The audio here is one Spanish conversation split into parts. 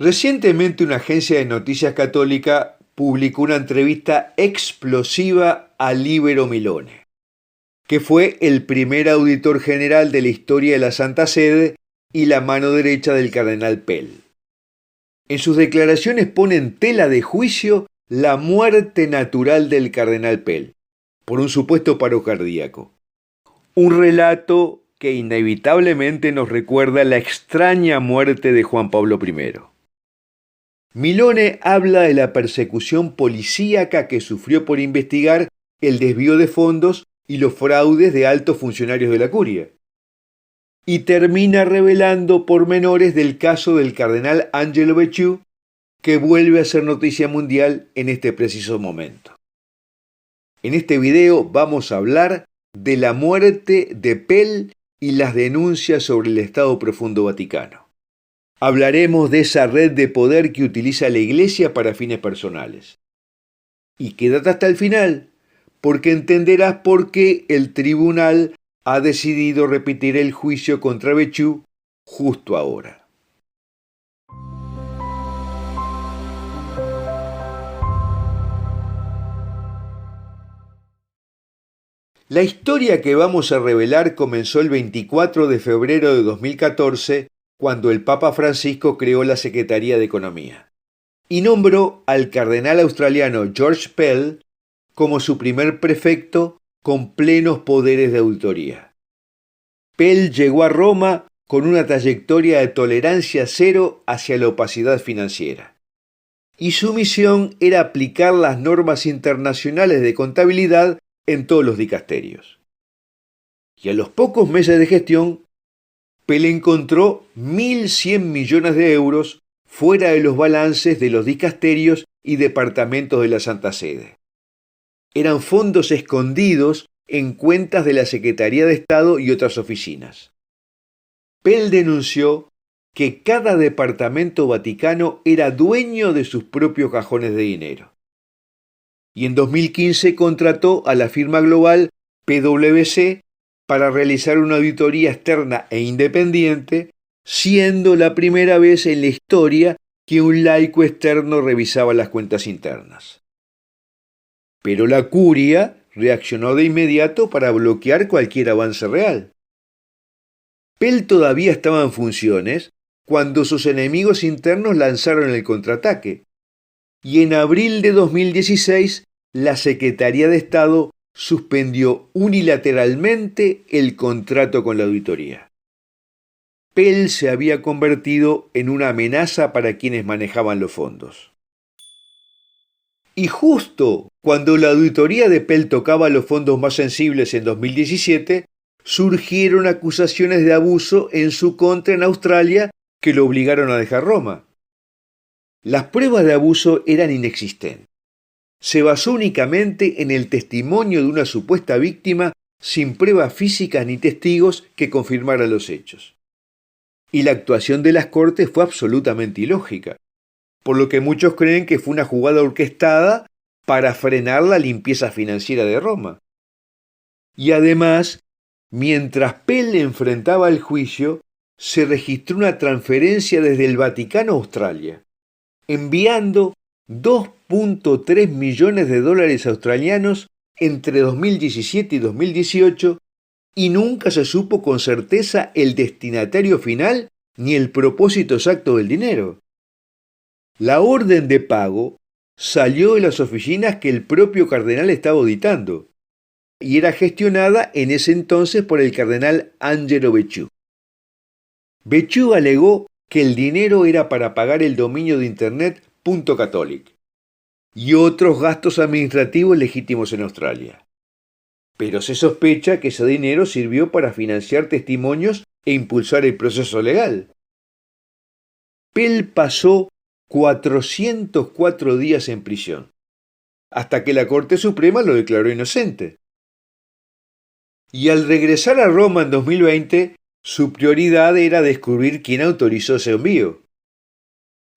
Recientemente una agencia de noticias católica publicó una entrevista explosiva a Libero Milone, que fue el primer auditor general de la historia de la Santa Sede y la mano derecha del cardenal Pell. En sus declaraciones pone en tela de juicio la muerte natural del cardenal Pell por un supuesto paro cardíaco. Un relato que inevitablemente nos recuerda la extraña muerte de Juan Pablo I. Milone habla de la persecución policíaca que sufrió por investigar el desvío de fondos y los fraudes de altos funcionarios de la curia. Y termina revelando pormenores del caso del cardenal Angelo Becciu, que vuelve a ser noticia mundial en este preciso momento. En este video vamos a hablar de la muerte de Pell y las denuncias sobre el Estado Profundo Vaticano. Hablaremos de esa red de poder que utiliza la Iglesia para fines personales. Y quédate hasta el final, porque entenderás por qué el tribunal ha decidido repetir el juicio contra Becciu justo ahora. La historia que vamos a revelar comenzó el 24 de febrero de 2014, cuando el Papa Francisco creó la Secretaría de Economía y nombró al cardenal australiano George Pell como su primer prefecto con plenos poderes de auditoría. Pell llegó a Roma con una trayectoria de tolerancia cero hacia la opacidad financiera, y su misión era aplicar las normas internacionales de contabilidad en todos los dicasterios. Y a los pocos meses de gestión, Pell encontró 1.100 millones de euros fuera de los balances de los dicasterios y departamentos de la Santa Sede. Eran fondos escondidos en cuentas de la Secretaría de Estado y otras oficinas. Pell denunció que cada departamento vaticano era dueño de sus propios cajones de dinero. Y en 2015 contrató a la firma global PwC para realizar una auditoría externa e independiente, siendo la primera vez en la historia que un laico externo revisaba las cuentas internas. Pero la curia reaccionó de inmediato para bloquear cualquier avance real. Pell todavía estaba en funciones cuando sus enemigos internos lanzaron el contraataque, y en abril de 2016 la Secretaría de Estado suspendió unilateralmente el contrato con la auditoría. Pell se había convertido en una amenaza para quienes manejaban los fondos. Y justo cuando la auditoría de Pell tocaba los fondos más sensibles en 2017, surgieron acusaciones de abuso en su contra en Australia que lo obligaron a dejar Roma. Las pruebas de abuso eran inexistentes. Se basó únicamente en el testimonio de una supuesta víctima sin pruebas físicas ni testigos que confirmaran los hechos. Y la actuación de las cortes fue absolutamente ilógica, por lo que muchos creen que fue una jugada orquestada para frenar la limpieza financiera de Roma. Y además, mientras Pell enfrentaba el juicio, se registró una transferencia desde el Vaticano a Australia, enviando 2.3 millones de dólares australianos entre 2017 y 2018, y nunca se supo con certeza el destinatario final ni el propósito exacto del dinero. La orden de pago salió de las oficinas que el propio cardenal estaba auditando, y era gestionada en ese entonces por el cardenal Angelo Becciu. Becciu alegó que el dinero era para pagar el dominio de internet .catholic y otros gastos administrativos legítimos en Australia. Pero se sospecha que ese dinero sirvió para financiar testimonios e impulsar el proceso legal. Pell pasó 404 días en prisión, hasta que la Corte Suprema lo declaró inocente. Y al regresar a Roma en 2020, su prioridad era descubrir quién autorizó ese envío.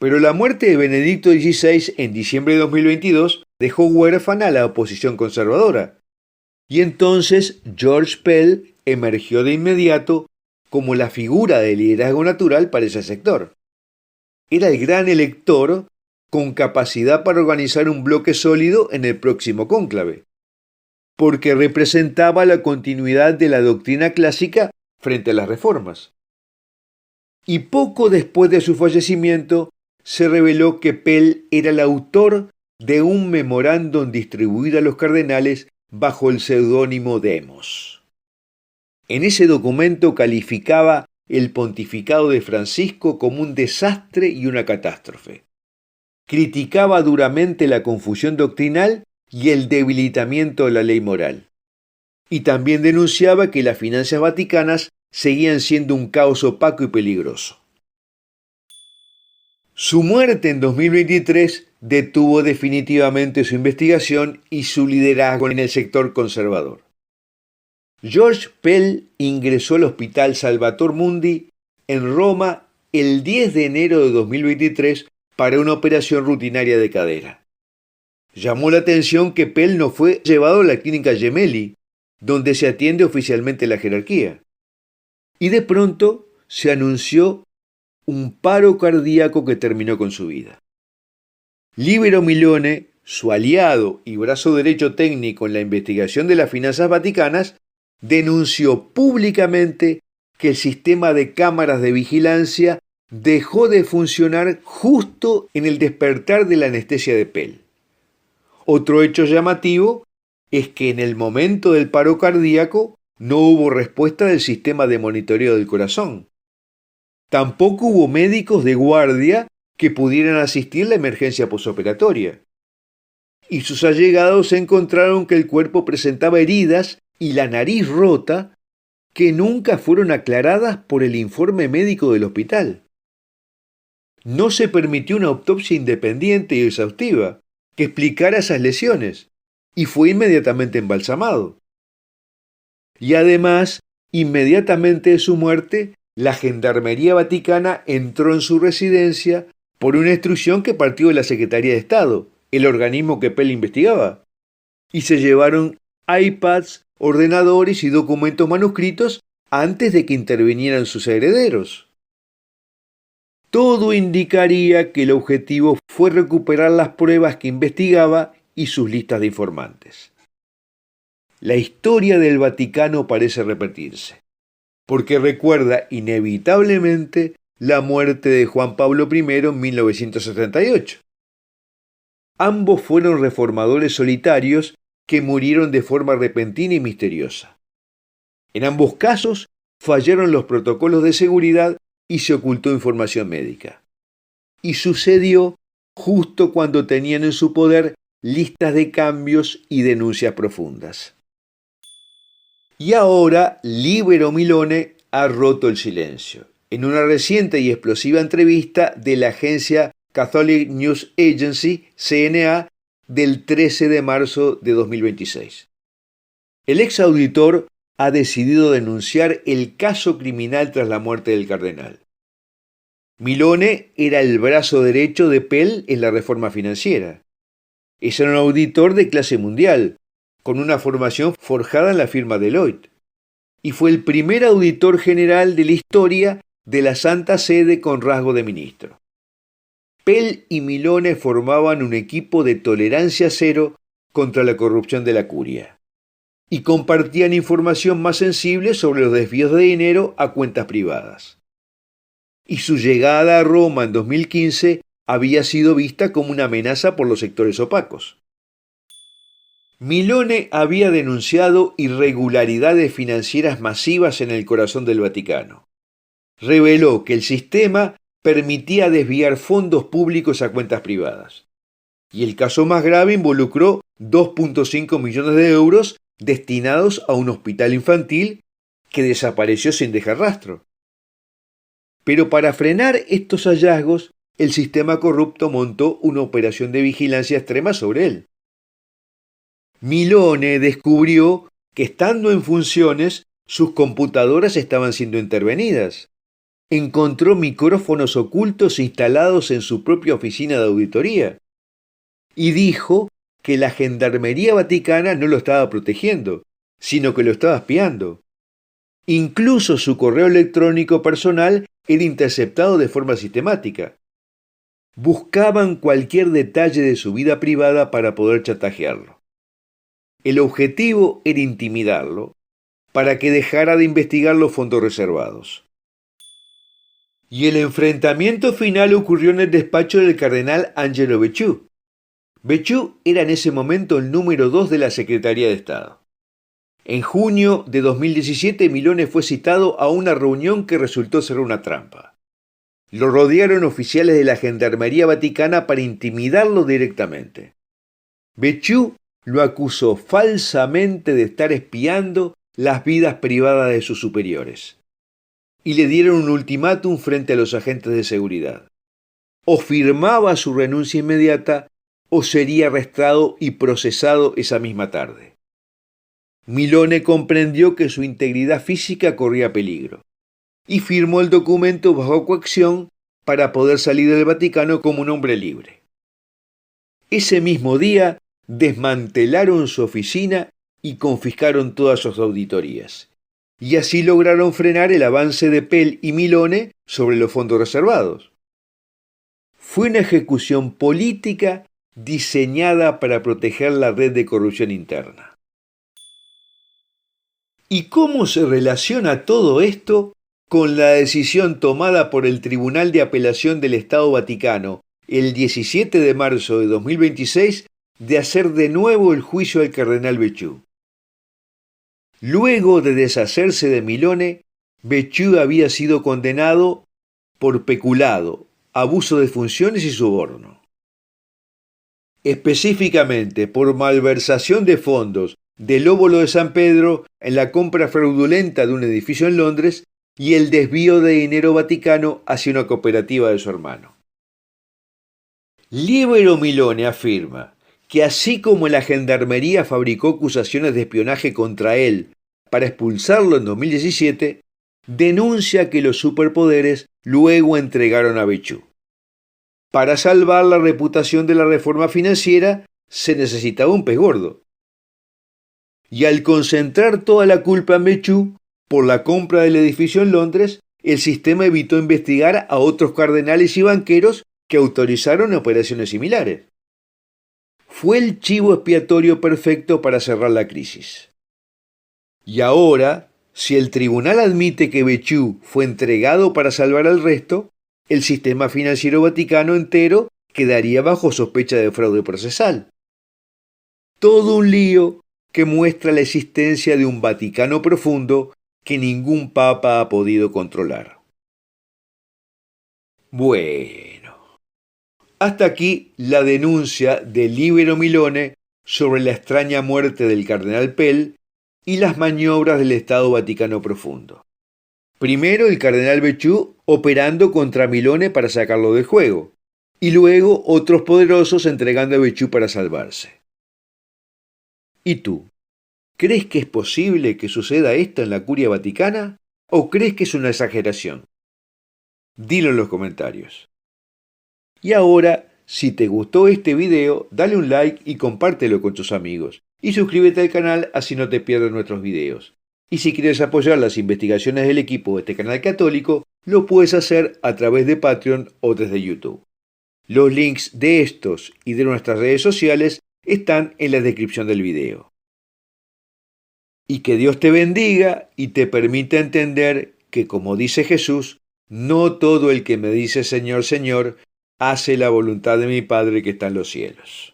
Pero la muerte de Benedicto XVI en diciembre de 2022 dejó huérfana a la oposición conservadora. Y entonces George Pell emergió de inmediato como la figura de liderazgo natural para ese sector. era el gran elector con capacidad para organizar un bloque sólido en el próximo cónclave, porque representaba la continuidad de la doctrina clásica frente a las reformas. Y poco después de su fallecimiento, se reveló que Pell era el autor de un memorándum distribuido a los cardenales bajo el seudónimo Demos. En ese documento calificaba el pontificado de Francisco como un desastre y una catástrofe. Criticaba duramente la confusión doctrinal y el debilitamiento de la ley moral. Y también denunciaba que las finanzas vaticanas seguían siendo un caos opaco y peligroso. Su muerte en 2023 detuvo definitivamente su investigación y su liderazgo en el sector conservador. George Pell ingresó al Hospital Salvator Mundi en Roma el 10 de enero de 2023 para una operación rutinaria de cadera. Llamó la atención que Pell no fue llevado a la clínica Gemelli, donde se atiende oficialmente la jerarquía. Y de pronto se anunció un paro cardíaco que terminó con su vida. Libero Milone, su aliado y brazo derecho técnico en la investigación de las finanzas vaticanas, denunció públicamente que el sistema de cámaras de vigilancia dejó de funcionar justo en el despertar de la anestesia de Pell. Otro hecho llamativo es que en el momento del paro cardíaco no hubo respuesta del sistema de monitoreo del corazón. Tampoco hubo médicos de guardia que pudieran asistir a la emergencia posoperatoria. Y sus allegados encontraron que el cuerpo presentaba heridas y la nariz rota que nunca fueron aclaradas por el informe médico del hospital. No se permitió una autopsia independiente y exhaustiva que explicara esas lesiones y fue inmediatamente embalsamado. Y además, inmediatamente de su muerte, la Gendarmería Vaticana entró en su residencia por una instrucción que partió de la Secretaría de Estado, el organismo que Pell investigaba, y se llevaron iPads, ordenadores y documentos manuscritos antes de que intervinieran sus herederos. Todo indicaría que el objetivo fue recuperar las pruebas que investigaba y sus listas de informantes. La historia del Vaticano parece repetirse, porque recuerda inevitablemente la muerte de Juan Pablo I en 1978. Ambos fueron reformadores solitarios que murieron de forma repentina y misteriosa. En ambos casos fallaron los protocolos de seguridad y se ocultó información médica. Y sucedió justo cuando tenían en su poder listas de cambios y denuncias profundas. Y ahora Libero Milone ha roto el silencio. En una reciente y explosiva entrevista de la agencia Catholic News Agency, CNA, del 13 de marzo de 2026. El ex auditor ha decidido denunciar el caso criminal tras la muerte del cardenal. Milone era el brazo derecho de Pell en la reforma financiera. Es un auditor de clase mundial, con una formación forjada en la firma Deloitte, y fue el primer auditor general de la historia de la Santa Sede con rasgo de ministro. Pell y Milone formaban un equipo de tolerancia cero contra la corrupción de la curia, y compartían información más sensible sobre los desvíos de dinero a cuentas privadas. Y su llegada a Roma en 2015 había sido vista como una amenaza por los sectores opacos. Milone había denunciado irregularidades financieras masivas en el corazón del Vaticano. Reveló que el sistema permitía desviar fondos públicos a cuentas privadas. Y el caso más grave involucró 2.5 millones de euros destinados a un hospital infantil que desapareció sin dejar rastro. Pero para frenar estos hallazgos, el sistema corrupto montó una operación de vigilancia extrema sobre él. Milone descubrió que estando en funciones, sus computadoras estaban siendo intervenidas. Encontró micrófonos ocultos instalados en su propia oficina de auditoría. Y dijo que la Gendarmería Vaticana no lo estaba protegiendo, sino que lo estaba espiando. Incluso su correo electrónico personal era interceptado de forma sistemática. Buscaban cualquier detalle de su vida privada para poder chantajearlo. El objetivo era intimidarlo para que dejara de investigar los fondos reservados. Y el enfrentamiento final ocurrió en el despacho del cardenal Angelo Becciu. Becciu era en ese momento el número 2 de la Secretaría de Estado. En junio de 2017, Milone fue citado a una reunión que resultó ser una trampa. Lo rodearon oficiales de la Gendarmería Vaticana para intimidarlo directamente. Becciu lo acusó falsamente de estar espiando las vidas privadas de sus superiores. Y le dieron un ultimátum frente a los agentes de seguridad. O firmaba su renuncia inmediata o sería arrestado y procesado esa misma tarde. Milone comprendió que su integridad física corría peligro y firmó el documento bajo coacción para poder salir del Vaticano como un hombre libre. Ese mismo día desmantelaron su oficina y confiscaron todas sus auditorías. Y así lograron frenar el avance de Pell y Milone sobre los fondos reservados. Fue una ejecución política diseñada para proteger la red de corrupción interna. ¿Y cómo se relaciona todo esto con la decisión tomada por el Tribunal de Apelación del Estado Vaticano el 17 de marzo de 2026 de hacer de nuevo el juicio al cardenal Becciu? Luego de deshacerse de Milone, Becciu había sido condenado por peculado, abuso de funciones y soborno. Específicamente por malversación de fondos del óbolo de San Pedro en la compra fraudulenta de un edificio en Londres y el desvío de dinero vaticano hacia una cooperativa de su hermano. Libero Milone afirma que así como la Gendarmería fabricó acusaciones de espionaje contra él para expulsarlo en 2017, denuncia que los superpoderes luego entregaron a Becciu. Para salvar la reputación de la reforma financiera se necesitaba un pez gordo. Y al concentrar toda la culpa en Becciu por la compra del edificio en Londres, el sistema evitó investigar a otros cardenales y banqueros que autorizaron operaciones similares. Fue el chivo expiatorio perfecto para cerrar la crisis. Y ahora, si el tribunal admite que Becciu fue entregado para salvar al resto, el sistema financiero vaticano entero quedaría bajo sospecha de fraude procesal. Todo un lío que muestra la existencia de un Vaticano profundo que ningún papa ha podido controlar. Bueno, hasta aquí la denuncia de Libero Milone sobre la extraña muerte del cardenal Pell y las maniobras del Estado Vaticano profundo. Primero el cardenal Becciu operando contra Milone para sacarlo del juego, y luego otros poderosos entregando a Becciu para salvarse. ¿Y tú? ¿Crees que es posible que suceda esto en la Curia Vaticana? ¿O crees que es una exageración? Dilo en los comentarios. Y ahora, si te gustó este video, dale un like y compártelo con tus amigos. Y suscríbete al canal así no te pierdas nuestros videos. Y si quieres apoyar las investigaciones del equipo de este canal católico, lo puedes hacer a través de Patreon o desde YouTube. Los links de estos y de nuestras redes sociales están en la descripción del video. Y que Dios te bendiga y te permita entender que, como dice Jesús, no todo el que me dice Señor, Señor, hace la voluntad de mi Padre que está en los cielos.